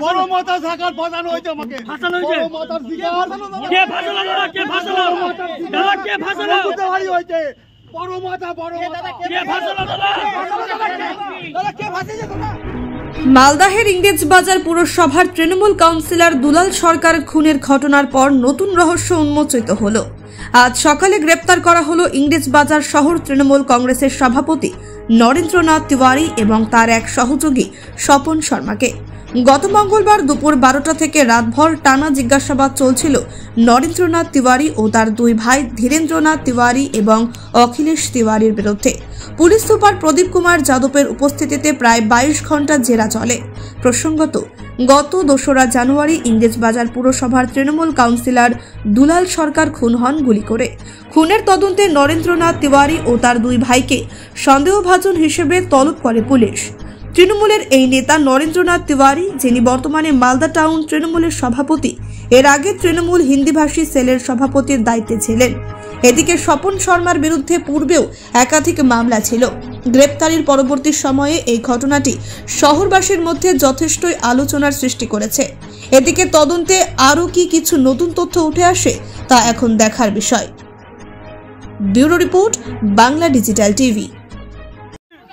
বড় মাথা সাকার ফাঁসানো হয়েছে আমাকে, বড় মাথার শিকার কে ফাঁসালো? দাদা কে ফাঁসালো? দাদা কে ফাঁসালো? বুঝতে হয়েছে বড় মাথা, বড় মাথা কে ফাঁসালো? দাদা দাদা কে ফাঁসিয়েছে? দাদা মালদাহের ইংরেজবাজার পুরসভার তৃণমূল কাউন্সিলর দুলাল সরকার খুনের ঘটনার পর নতুন রহস্য উন্মোচিত হলো। আজ সকালে গ্রেপ্তার করা হলো ইংরেজবাজার শহর তৃণমূল কংগ্রেসের সভাপতি নরেন্দ্রনাথ তিওয়ারি এবং তার এক সহযোগী স্বপন শর্মাকে। গত মঙ্গলবার দুপুর 12টা থেকে রাতভর টানা জিজ্ঞাসাবাদ চলছিল নরেন্দ্রনাথ তিওয়ারি ও তার দুই ভাই ধীরেন্দ্রনাথ তিওয়ারি এবং অখিলেশ তিওয়ারির বিরুদ্ধে। পুলিশ সুপার প্রদীপ কুমার যাদবের উপস্থিতিতে প্রায় 22 ঘন্টা জেরা চলে। প্রসঙ্গত, গত 2রা জানুয়ারি ইংরেজবাজার পুরসভার তৃণমূল কাউন্সিলর দুলাল সরকার খুন হন গুলি করে। খুনের তদন্তে নরেন্দ্রনাথ তিওয়ারি ও তার দুই ভাইকে সন্দেহভাজন হিসেবে তলব করে পুলিশ। তৃণমূলের এই নেতা নরেন্দ্রনাথ তিওয়ারি, যিনি বর্তমানে মালদা টাউন তৃণমূলের সভাপতি, এর আগে তৃণমূল হিন্দিভাষী সেলের সভাপতির দায়িত্বে ছিলেন। এদিকে স্বপন শর্মার বিরুদ্ধে পূর্বেও একাধিক মামলা ছিল। গ্রেপ্তারির পরবর্তী সময়ে এই ঘটনাটি শহরবাসীর মধ্যে যথেষ্টই আলোচনার সৃষ্টি করেছে। এদিকে তদন্তে আরও কিছু নতুন তথ্য উঠে আসে তা এখন দেখার বিষয়। Bureau report, Bangla digital TV.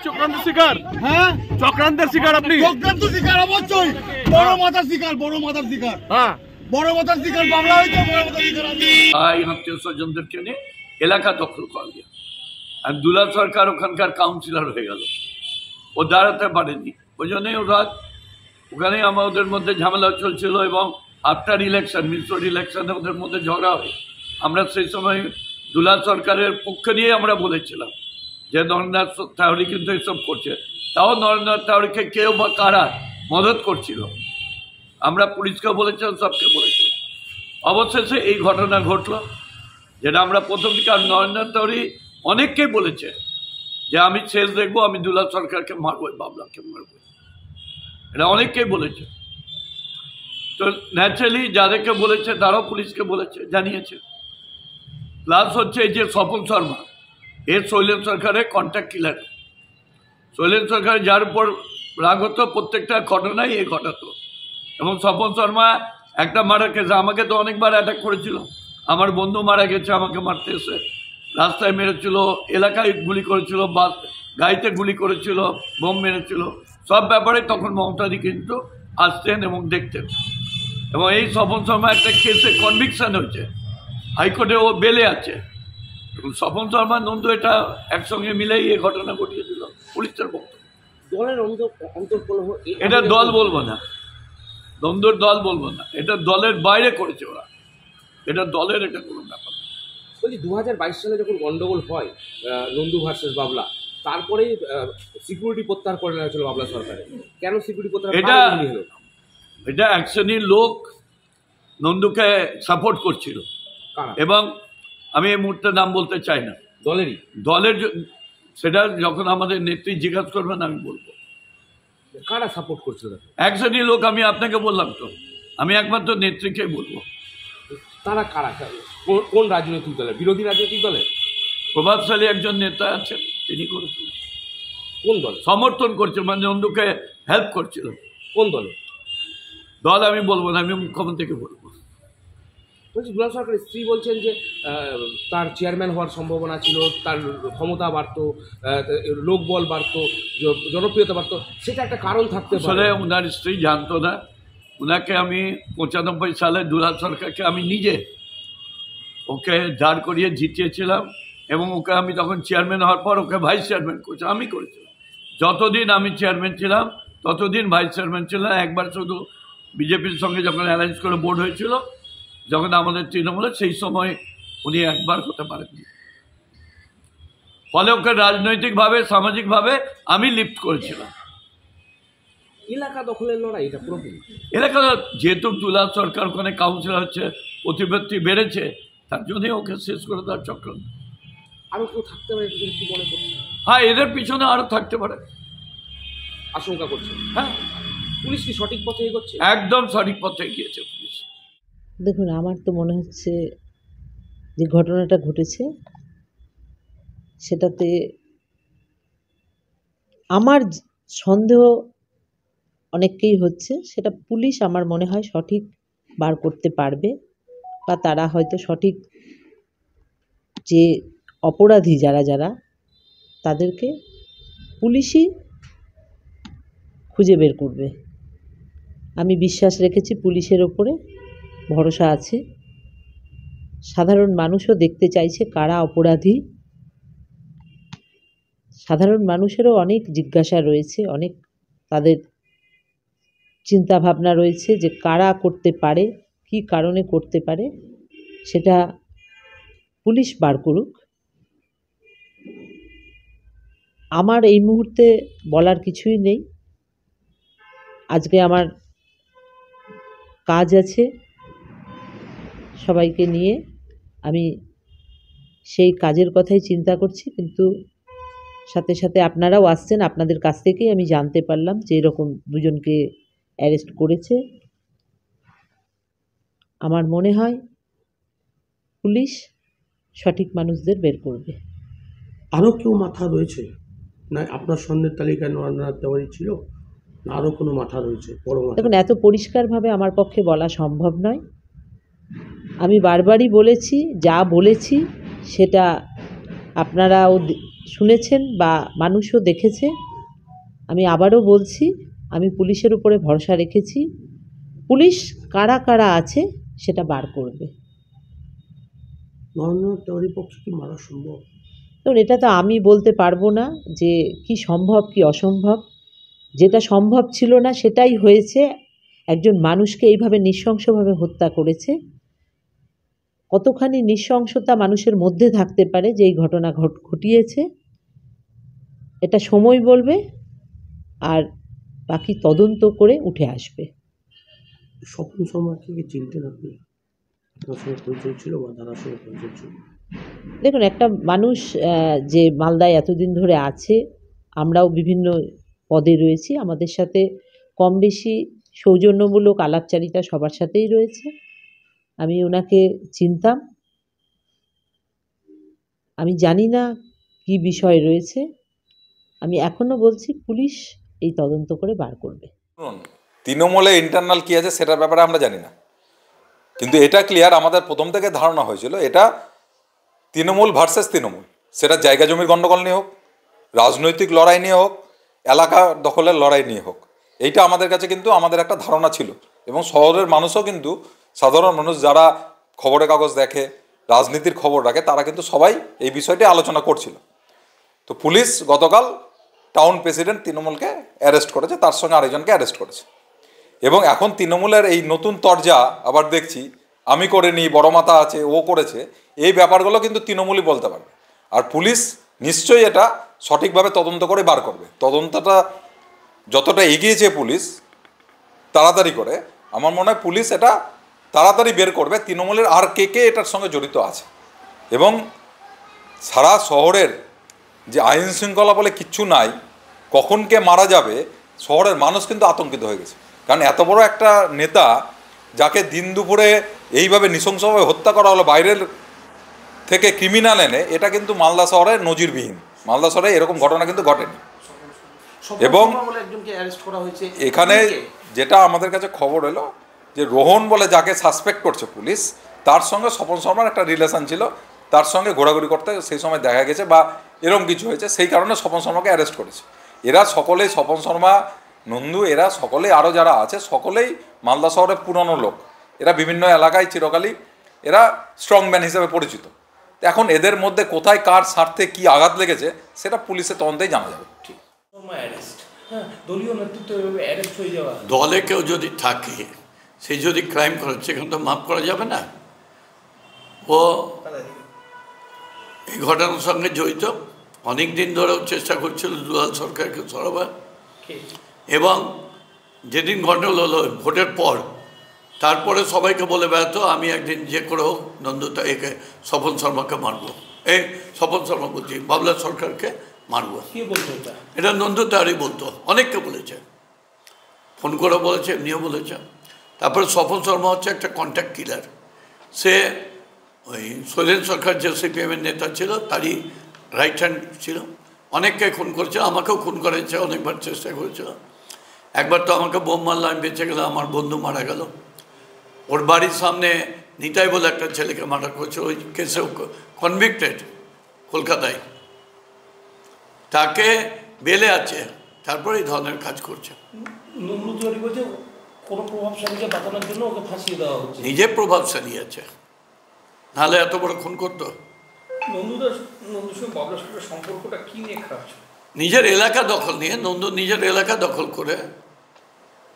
চক্রান্ত শিকার, হ্যাঁ চক্রান্তের শিকার আপনি। চক্রান্ত শিকার অবশ্যই, বড় মাথার শিকার, বড় মাথার শিকার, হ্যাঁ বড় মাথার শিকার বাংলা হইতে বড় মাথার শিকার আমি। আত্মীয় স্বজনদেরকে নিয়ে এলাকা দখল করলেন আর দুলাল সরকার ওখানকার কাউন্সিলর হয়ে গেল। ও দাঁড়াতে পারেনি, ওই জন্যই ওরা ওখানে আমাদের মধ্যে ঝামেলা চলছিল এবং আফটার ইলেকশন, মিশ্র ইলেকশনে ওদের মধ্যে ঝগড়া হয়। আমরা সেই সময় দুলাল সরকারের পক্ষে নিয়ে আমরা বলেছিলাম যে নরেন্দ্রনাথ তিওয়ারি কিন্তু এসব করছে। তাও নরেন্দ্রনাথ তিওয়ারিকে কেউ বা কারা মদত করছিল, আমরা পুলিশকে বলেছিলাম, সবকে বলেছিলাম। অবশেষে এই ঘটনা ঘটল, যেটা আমরা প্রথম দিকে। আর নরেন্দ্রনাথ তিওয়ারি অনেককেই বলেছে যে আমি শেষ দেখবো, আমি দুলাল সরকারকে মারবো, বাবলাকে মারবো, এটা অনেককেই বলেছে। তো ন্যাচারালি যাদেরকে বলেছে তারাও পুলিশকে বলেছে, জানিয়েছে। প্লাস হচ্ছে এই যে স্বপন শর্মা, এর শৈলেন সরকারের কন্ট্যাক্ট কিলার। শৈলেন সরকার যার উপর রাগ হতো প্রত্যেকটা ঘটনাই এ ঘটাতো। এবং স্বপন শর্মা একটা মারা গেছে, আমাকে তো অনেকবার অ্যাটাক করেছিল। আমার বন্ধু মারা গেছে, আমাকে মারতে এসে রাস্তায় মেরেছিল, এলাকায় গুলি করেছিল, বাস গাড়িতে গুলি করেছিল, বোম মেরেছিল। সব ব্যাপারে তখন মমতাদি কিন্তু আসতেন এবং দেখতেন। এবং এই স্বপন শর্মা একটা কেসে কনভিকশন হয়েছে, হাইকোর্টে ও বেলে আছে। স্বপন শর্মা নন্দু এটা একসঙ্গে মিলেই এই ঘটনা ঘটিয়েছিল পুলিশের বক্তব্য। দলের অন্তর্কলহ, এটা দল বলবো না, দ্বন্দ্বর দল বলবো না, এটা দলের বাইরে করেছে ওরা, এটা দলের এটা কোনো ব্যাপার না। বলছি 2022 সালে যখন গন্ডগোল হয় নন্দু ভার্সেস বাবলা, তারপরে সিকিউরিটি প্রত্যাহার করে নেওয়া হয়েছিল বাবলা সরকারের। কেন সিকিউরিটি প্রত্যাহার হলো? এটা এক শ্রেণীর লোক নন্দুকে সাপোর্ট করছিল, এবং আমি এই মুহূর্তে নাম বলতে চাই না দলের সেটা যখন আমাদের নেত্রী জিজ্ঞাসা করবেন আমি বলবো কারা সাপোর্ট করছিল। এক শ্রেণীর লোক, আমি আপনাকে বললাম তো, আমি একমাত্র নেত্রীকে বলবো। তারা কারা, কোন রাজনৈতিক দলের? বিরোধী রাজনৈতিক দলের প্রভাবশালী একজন নেতা আছেন, তিনি করেছিলেন। কোন দল সমর্থন করছিল, মানে নন্দুকে হেল্প করছিল? কোন দলে? দল আমি বলবো না, আমি মুখ্যমন্ত্রীকে বলবো। বলছি দুলাল সরকারের স্ত্রী বলছেন যে তার চেয়ারম্যান হওয়ার সম্ভাবনা ছিল, তার ক্ষমতা বাড়ত, লোকবল বাড়ত, জনপ্রিয়তা বাড়ত, সেটা একটা কারণ থাকতে পারে। আসলে ওনার স্ত্রী জানতো না। ওনাকে আমি 95 সালে দুলাল সরকারকে আমি নিজে ওকে দাঁড় করিয়ে জিতিয়েছিলাম, এবং ওকে আমি তখন চেয়ারম্যান হওয়ার পর ওকে ভাইস চেয়ারম্যান করেছি, আমি করেছিলাম। যতদিন আমি চেয়ারম্যান ছিলাম ততদিন ভাইস চেয়ারম্যান ছিলাম। একবার শুধু বিজেপির সঙ্গে যখন অ্যালায়েন্স করে বোর্ড হয়েছিল, যখন আমাদের তৃণমূলে, সেই সময় উনি একবার হতে পারেননি। ফলে ওকে রাজনৈতিকভাবে, সামাজিকভাবে আমি লিফট করেছিলাম। এলাকা দখলের লড়াই এটা পুরোপুরি এলাকা, যেহেতু দুলাল সরকার ওখানে কাউন্সিলর হচ্ছে, প্রতিপত্তি বেড়েছে, তার জন্যই ওকে শেষ করে দেওয়ার চক্রান্ত। আরও কেউ থাকতে পারে কি মনে করছে? হ্যাঁ, এদের পিছনে আরও থাকতে পারে আশঙ্কা করছে। হ্যাঁ, পুলিশ কি সঠিক পথে এগোচ্ছে? একদম সঠিক পথে এগিয়েছে পুলিশ। দেখুন, আমার তো মনে হচ্ছে যে ঘটনাটা ঘটেছে সেটাতে আমার সন্দেহ অনেককেই হচ্ছে, সেটা পুলিশ আমার মনে হয় সঠিক বার করতে পারবে, বা তারা হয়তো সঠিক যে অপরাধী যারা তাদেরকে পুলিশই খুঁজে বের করবে। আমি বিশ্বাস রেখেছি পুলিশের ওপরে, ভরসা আছে। সাধারণ মানুষও দেখতে চাইছে কারা অপরাধী। সাধারণ মানুষেরও অনেক জিজ্ঞাসা রয়েছে, অনেক তাদের চিন্তা ভাবনা রয়েছে যে কারা করতে পারে, কী কারণে করতে পারে, সেটা পুলিশ বার করুক। আমার এই মুহূর্তে বলার কিছুই নেই। আজকে আমার কাজ আছে সবাইকে নিয়ে, আমি সেই কাজের কথাই চিন্তা করছি, কিন্তু সাথে সাথে আপনারাও আসছেন, আপনাদের কাছ থেকেই আমি জানতে পারলাম যে এরকম দুজনকে অ্যারেস্ট করেছে। আমার মনে হয় পুলিশ সঠিক মানুষদের বের করবে। আরও কেউ মাথা রয়েছে না? আপনার সন্ধ্যের তালিকায় নরেন্দ্রনাথ তেওয়ারি ছিল না, আরও কোনো মাথা রয়েছে বড় মাথা? দেখুন, এত পরিষ্কারভাবে আমার পক্ষে বলা সম্ভব নয়। আমি বারবারই বলেছি, যা বলেছি সেটা আপনারাও শুনেছেন বা মানুষও দেখেছে। আমি আবারও বলছি, আমি পুলিশের উপরে ভরসা রেখেছি। পুলিশ কারা কারা আছে সেটা বার করবে। নরেন্দ্রনাথ তেওয়ারির পক্ষে কি মারা সম্ভব? দেখুন, এটা তো আমি বলতে পারবো না যে কি সম্ভব কি অসম্ভব। যেটা সম্ভব ছিল না সেটাই হয়েছে। একজন মানুষকে এইভাবে নৃশংসভাবে হত্যা করেছে। কতখানি নৃশংসতা মানুষের মধ্যে থাকতে পারে যে এই ঘটনা ঘটিয়েছে, এটা সময় বলবে, আর বাকি তদন্ত করে উঠে আসবে। স্বপন শর্মাকে কি চিনতেন আপনি? আপনার সঙ্গে পরিচয় ছিল বা দাদার সঙ্গে পরিচয় ছিল? দেখুন, একটা মানুষ যে মালদায় এতদিন ধরে আছে, আমরাও বিভিন্ন পদে রয়েছি, আমাদের সাথে কম বেশি সৌজন্যমূলক আলাপচারিতা সবার সাথেই রয়েছে। আমি ওনাকে চিনতাম। আমি জানি না কি বিষয় রয়েছে। আমি এখনও বলছি পুলিশ এই তদন্ত করে বার করবে। তৃণমূলে ইন্টারনাল কী আছে সেটার ব্যাপারে আমরা জানি না, কিন্তু এটা ক্লিয়ার, আমাদের প্রথম থেকে ধারণা হয়েছিল এটা তৃণমূল ভার্সেস তৃণমূল। সেটা জায়গা জমির গণ্ডগোল নিয়ে হোক, রাজনৈতিক লড়াই নিয়ে হোক, এলাকা দখলের লড়াই নিয়ে হোক, এইটা আমাদের কাছে কিন্তু আমাদের একটা ধারণা ছিল। এবং শহরের মানুষও কিন্তু, সাধারণ মানুষ যারা খবরের কাগজ দেখে, রাজনীতির খবর রাখে, তারা কিন্তু সবাই এই বিষয়টি আলোচনা করছিল। তো পুলিশ গতকাল টাউন প্রেসিডেন্ট তৃণমূলকে অ্যারেস্ট করেছে, তার সঙ্গে আরেকজনকে অ্যারেস্ট করেছে। এবং এখন তৃণমূলের এই নতুন তরজা আবার দেখছি, আমি করিনি, বড় মাথা আছে, ও করেছে, এই ব্যাপারগুলো কিন্তু তৃণমূলই বলতে পারবে। আর পুলিশ নিশ্চয়ই এটা সঠিকভাবে তদন্ত করে বার করবে। তদন্তটা যতটা এগিয়েছে পুলিশ তাড়াতাড়ি করে, আমার মনে হয় পুলিশ এটা তাড়াতাড়ি বের করবে তৃণমূলের আর কে কে এটার সঙ্গে জড়িত আছে। এবং সারা শহরের যে আইন শৃঙ্খলা বলে কিচ্ছু নাই, কখন কে মারা যাবে, শহরের মানুষ কিন্তু আতঙ্কিত হয়ে গেছে। কারণ এত বড় একটা নেতা যাকে দিন দুপুরে এইভাবে নৃশংসভাবে হত্যা করা হলো বাইরের থেকে ক্রিমিনাল এনে, এটা কিন্তু মালদা শহরে নজিরবিহীন। মালদা শহরে এরকম ঘটনা কিন্তু ঘটেনি। এবং এখানে যেটা আমাদের কাছে খবর এলো যে রোহন বলে যাকে সাসপেক্ট করছে পুলিশ, তার সঙ্গে স্বপন শর্মার একটা রিলেশন ছিল, তার সঙ্গে ঘোরাঘুরি করতে সেই সময় দেখা গেছে বা এরকম কিছু হয়েছে, সেই কারণে স্বপন শর্মাকে অ্যারেস্ট করেছে। এরা সকলেই, স্বপন শর্মা, নন্দু, এরা সকলেই, আরও যারা আছে সকলেই মালদা শহরের পুরনো লোক। এরা বিভিন্ন এলাকায় চিরকালই এরা স্ট্রংম্যান হিসেবে পরিচিত। এখন এদের মধ্যে কোথায় কার স্বার্থে কি আঘাত লেগেছে সেটা পুলিশের তদন্তেই জানা যাবে। দলে কেউ যদি থাকে, সে যদি ক্রাইম করে, সেখানে তো মাফ করা যাবে না। ও এই ঘটনার সঙ্গে জড়িত, অনেক দিন ধরেও চেষ্টা করছিল দুলাল সরকারকে সরাবার। এবং যেদিন ঘটনা হলো ভোটের পর, তারপরে সবাইকে বলে বেড়াতো আমি একদিন যে করে হোক নন্দুতা একে স্বপন শর্মাকে মারবো, এই স্বপন শর্মা বলছি, বাবলা সরকারকে মারবো। এটা নন্দুতারই বলতো, অনেককে বলেছে, ফোন করে বলেছে, এমনিও বলেছে। তারপরে স্বপন শর্মা হচ্ছে একটা কন্ট্যাক্ট কিলার। সে ওই শৈলেন সরকার যে সিপিএমের নেতা ছিল তারই রাইট হ্যান্ড ছিল, অনেককে খুন করেছে, আমাকেও খুন করেছে, অনেকবার চেষ্টা করেছিল। একবার তো আমাকে বোম মারলো, আমি বেঁচে গেলাম, আমার বন্ধু মারা গেল। ওর বাড়ির সামনে নিতাই বলে একটা ছেলেকে মার্ডার করছে, ওই কেসেও কনভিক্টেড কলকাতায়, তাকে বেলে আছে, তারপরে এই ধরনের কাজ করছে। কোনো প্রভাবশালীকে বাঁচানোর জন্য ওকে ফাঁসিয়ে দেওয়া হচ্ছে। নিজে প্রভাবশালী আছে, নাহলে এত বড় খুন করতো? নন্দুর সঙ্গে বাবলা সরকারের সম্পর্কটা কি নিয়ে খারাপ ছিল? নিজের এলাকা দখল নিয়ে, নন্দু নিজের এলাকা দখল করে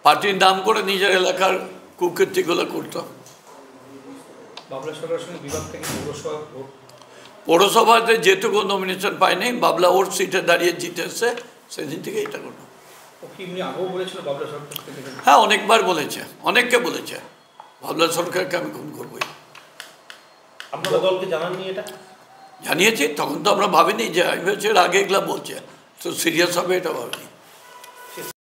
পার্টির নাম করে নিজের এলাকার কুকীর্তিগুলো করতো। বাবলা সরকারের সঙ্গে বিবাদ থেকে পৌরসভাতে যেটুকু নমিনেশন পায়নি, বাবলা ওর সিটে দাঁড়িয়ে জিতে এসছে, সেদিন থেকে এটা করলো। আগেও বলেছিল বাবলা সরকার? হ্যাঁ, অনেকবার বলেছে, অনেককে বলেছে বাবলা সরকারকে আমি খুন করবোই। আপনারা দলকে জানাননি এটা? জানিয়েছি, তখন তো আমরা ভাবিনি যে আমি হচ্ছে আগে এগুলা বলছে, তো সিরিয়াস হবে এটা ভাবিনি।